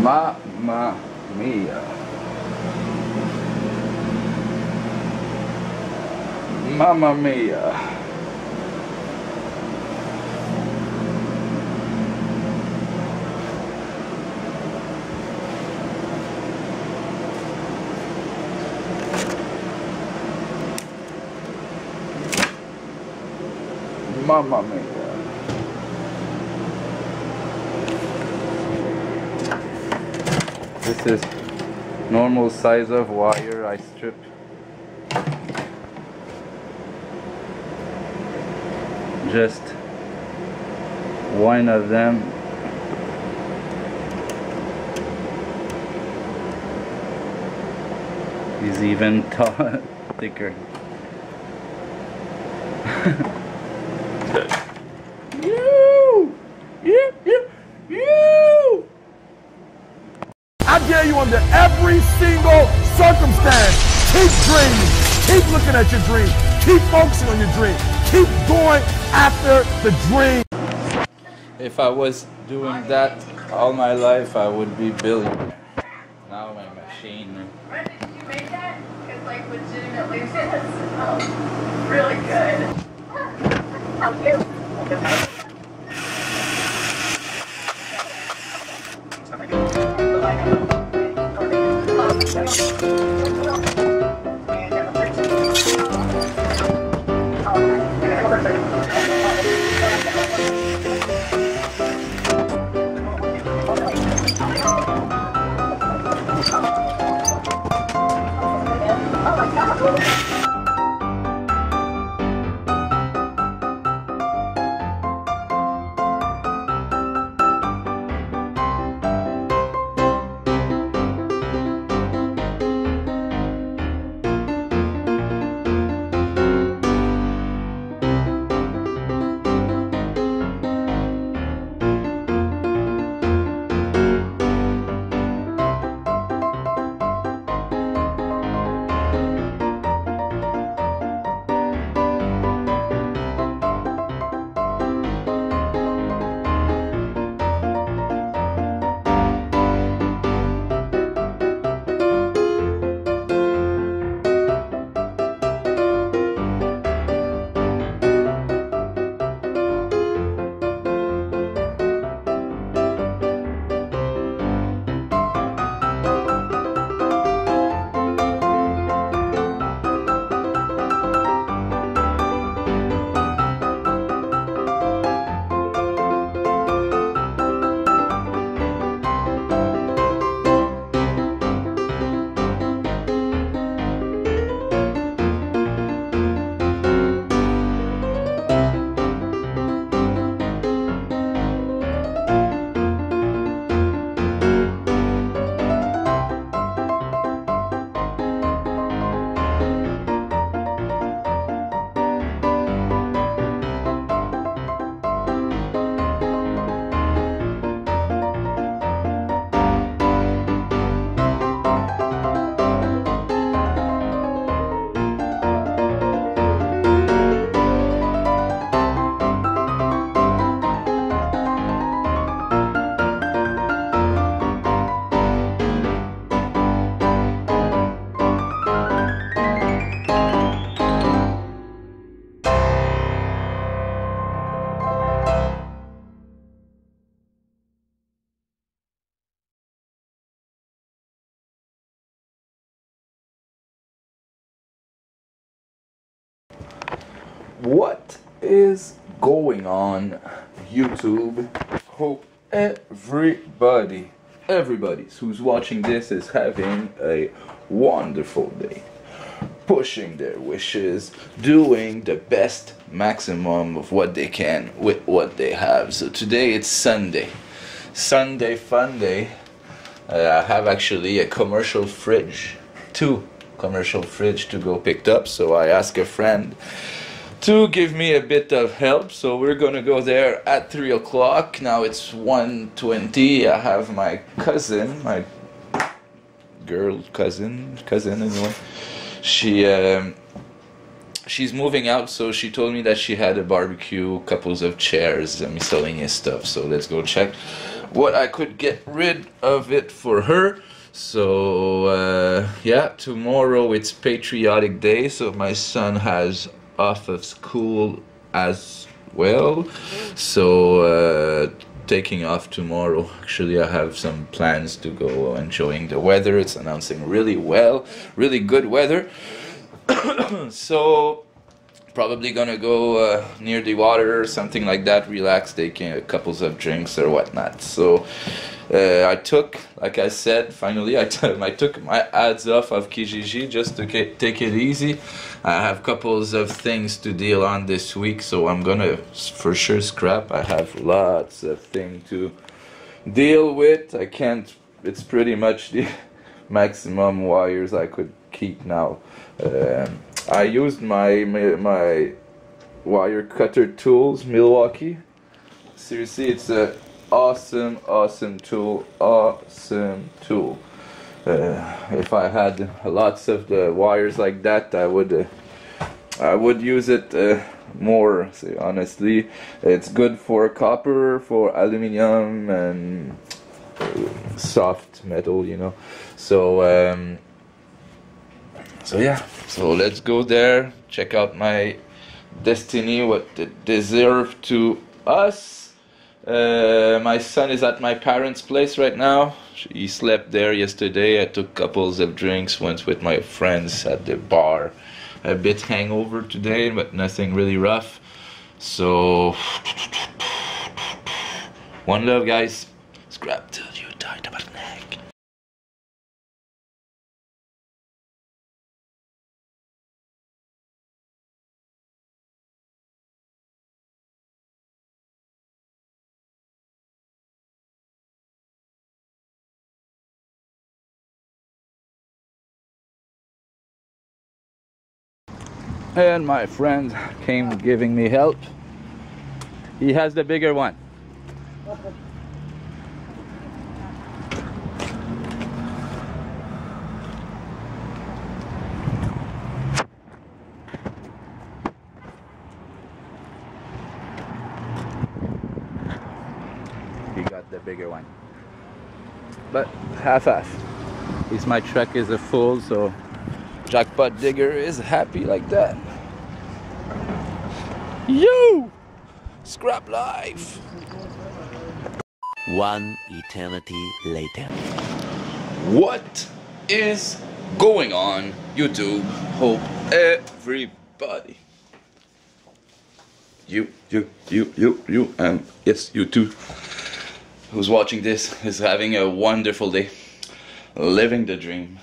Mamma mia. Mamma mia. Mamma mia. This is normal size of wire I strip. Just one of them. Is even thicker. I dare you under every single circumstance. Keep dreaming. Keep looking at your dream. Keep focusing on your dream. Keep going after the dream. If I was doing that all my life, I would be billionaire. Now my machine. When did you make that? It's like legitimately really good. Thank you. What is going on, YouTube? Hope everybody who's watching this is having a wonderful day, pushing their wishes, doing the best maximum of what they can with what they have. So today it's Sunday fun day. I have actually a commercial fridge, 2 commercial fridge to go picked up, so I asked a friend to give me a bit of help, so we're gonna go there at 3 o'clock. Now it's 1:20. I have my cousin, my girl cousin anyway. She's moving out, so she told me that she had a barbecue, couples of chairs, miscellaneous stuff. So let's go check what I could get rid of it for her. So yeah, tomorrow it's Patriotic Day, so my son has off of school as well. So taking off tomorrow. Actually, I have some plans to go enjoying the weather. It's announcing really good weather. So probably gonna go near the water or something like that, relax, taking a couple of drinks or whatnot. So I took, like I said, finally I took my ads off of Kijiji just to take it easy. I have couples of things to deal on this week, so I'm gonna for sure scrap. I have lots of things to deal with. I can't, it's pretty much the maximum wires I could keep now. I used my wire cutter tools, Milwaukee. Seriously, it's a awesome tool. If I had lots of the wires like that, I would use it more. So honestly, it's good for copper, for aluminum, and soft metal, you know. So so yeah, so let's go there, check out my destiny, what it deserves to us. My son is at my parents' place right now. He slept there yesterday. I took couples of drinks, went with my friends at the bar. A bit hangover today, but nothing really rough. So one love, guys. Scrap till you die about the neck. And my friend came giving me help. He has the bigger one. He got the bigger one. But half-half. At least my truck is a full, so Jackpot Digger is happy like that. You scrap life. One eternity later. What is going on, YouTube? Hope everybody, you, and yes, you too, who's watching this is having a wonderful day, living the dream,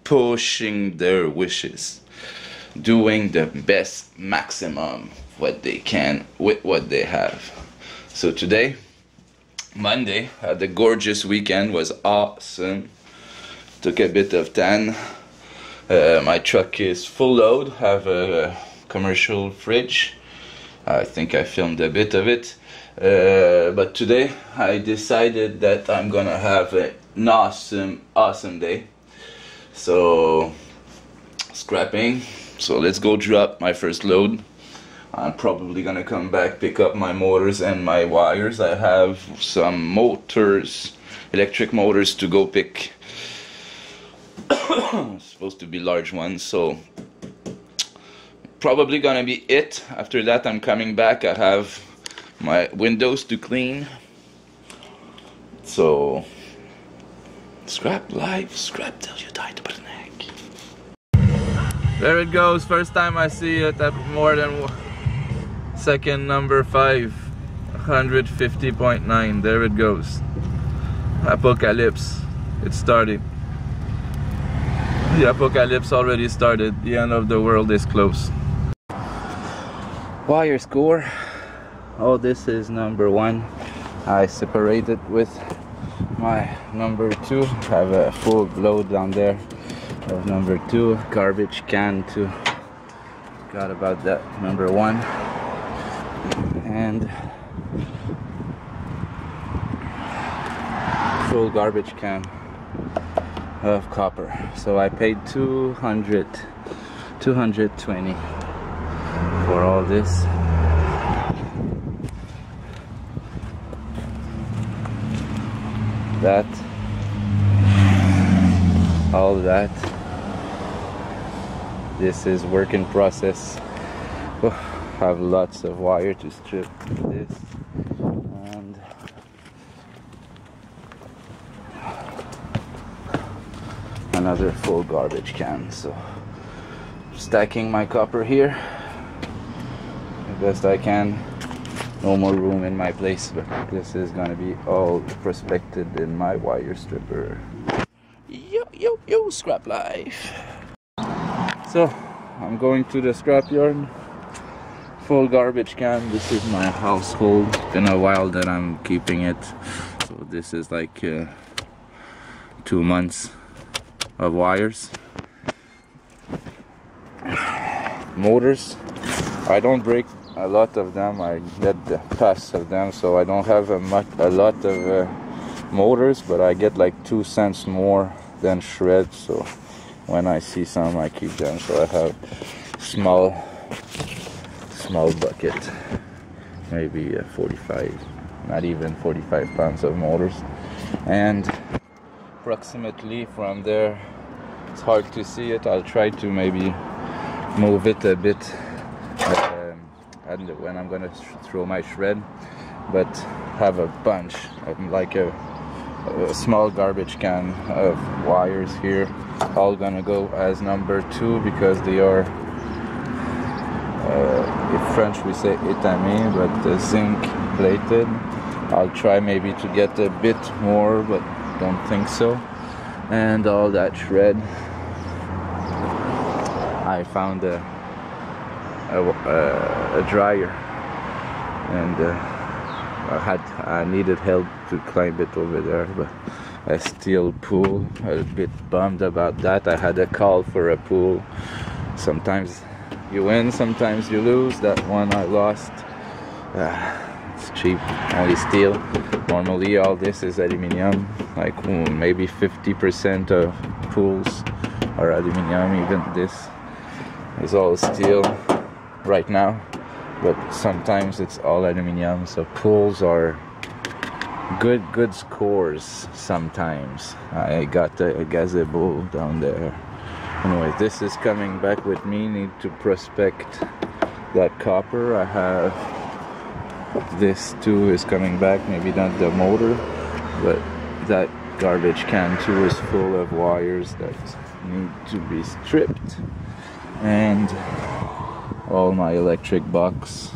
pushing their wishes, doing the best maximum what they can with what they have. So today, Monday, the gorgeous weekend was awesome. Took a bit of tan. My truck is full load, have a commercial fridge. I think I filmed a bit of it. But today I decided that I'm gonna have an awesome day. So scrapping. So let's go drop my first load. I'm probably gonna come back, pick up my motors and my wires. I have some motors, electric motors to go pick. Supposed to be large ones, so probably gonna be it. After that I'm coming back. I have my windows to clean. So scrap life, scrap till you die to put an egg. There it goes, first time I see it at more than second number 5, 150.9. There it goes. Apocalypse. It started. The apocalypse already started. The end of the world is close. Wire score. Oh, this is number 1. I separated with my number 2. I have a full load down there of number 2. Garbage can too. Forgot about that. Number 1. And full garbage can of copper. So I paid 220 for all this. that, all that. This is work in process. Oh, have lots of wire to strip this, and another full garbage can. So stacking my copper here the best I can. No more room in my place, but this is gonna be all prospected in my wire stripper. Yo, scrap life. So I'm going to the scrapyard. Full garbage can. This is my household. It's been a while that I'm keeping it, so this is like 2 months of wires. Motors, I don't break a lot of them. I get the pass of them, so I don't have a lot of motors, but I get like 2 cents more than shred. So when I see some, I keep them. So I have small bucket, maybe 45, not even 45 pounds of motors. And approximately from there, it's hard to see it. I'll try to maybe move it a bit and when I'm gonna throw my shred, but have a bunch of like a small garbage can of wires here, all gonna go as number 2 because they are in French we say étamé, but zinc plated. I'll try maybe to get a bit more, but don't think so. And all that shred, I found a dryer, and I needed help to climb it over there, but I still pull. A bit bummed about that. I had a call for a pull. Sometimes you win, sometimes you lose. That one I lost. It's cheap, only steel. Normally all this is aluminium, like maybe 50% of pulls are aluminium. Even this is all steel right now, but sometimes it's all aluminium. So pulls are good scores sometimes. I got a gazebo down there. Anyway, this is coming back with me. Need to prospect that copper. I have this too is coming back, maybe not the motor, but that garbage can too is full of wires that need to be stripped, and all my electric box.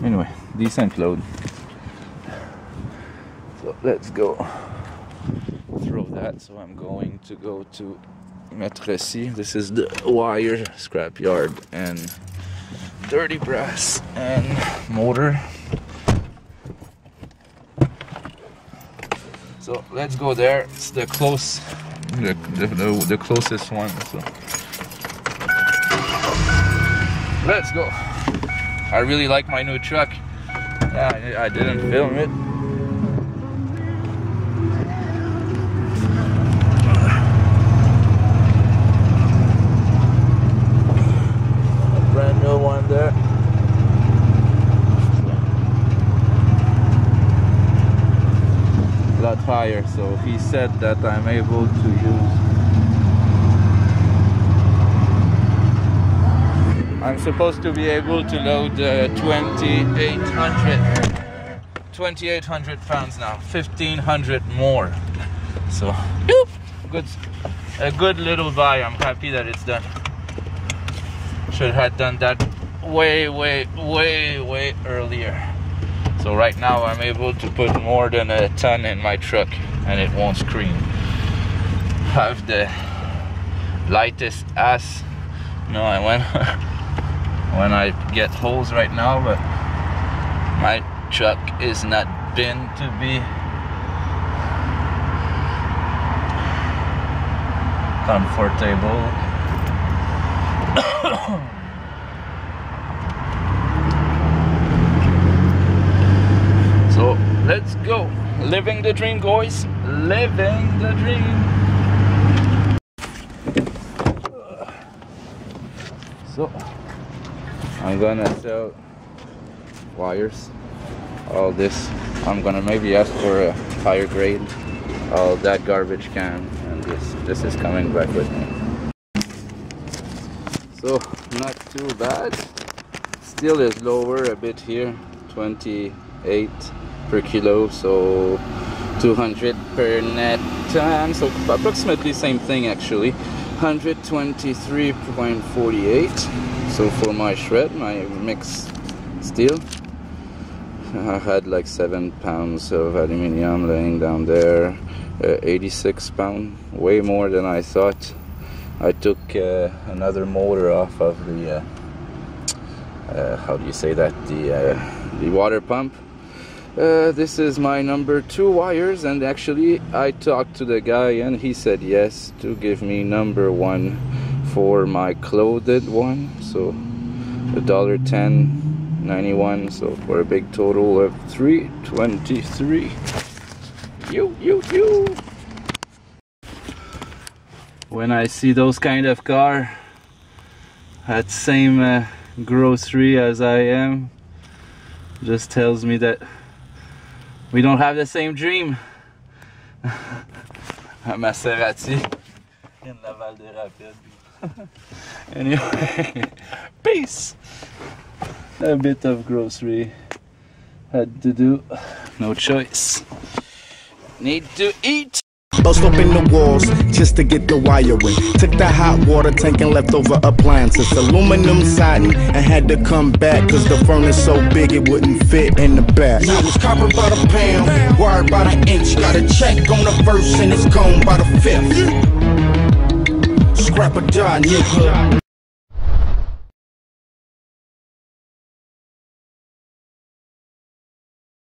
Anyway, decent load. So let's go throw that. So I'm going to go to Metrecy. This is the wire scrapyard and dirty brass and motor. So let's go there. It's the closest one. So let's go. I really like my new truck. Yeah, I didn't film it. A brand new one there. A lot higher, so he said that I'm able to use. I'm supposed to be able to load 2,800 pounds now, 1,500 more. So a good little buy. I'm happy that it's done. Should have done that way earlier. So right now I'm able to put more than a ton in my truck and it won't scream. Have the lightest ass. No, I went when I get holes right now, but my truck is not been to be comfortable. So let's go. Living the dream, guys. Living the dream. So I'm gonna sell wires. All this. I'm gonna maybe ask for a higher grade all that garbage can, and this is coming back with me. So not too bad. Still is lower a bit here, 28 per kilo, so 200 per net ton, so approximately same thing actually. 123.48. So for my shred, my mix steel, I had like 7 pounds of aluminium laying down there, 86 pounds, way more than I thought. I took another motor off of the how do you say that, the water pump. This is my number 2 wires, and actually I talked to the guy and he said yes to give me number 1 for my clothed one, so $10.91, so for a big total of $3.23. You. When I see those kind of car at same grocery as I am, just tells me that we don't have the same dream. A Maserati in la Val des Rapides. Anyway, peace. A bit of grocery had to do, no choice. Need to eat. Bust open the walls just to get the wiring. Took the hot water tank and leftover appliances, aluminum siding, and had to come back cause the furnace so big it wouldn't fit in the back. Now it's copper by the pound, wired by the inch. Got a check on the first and it's gone by the 5th. Scrap or die, nigga.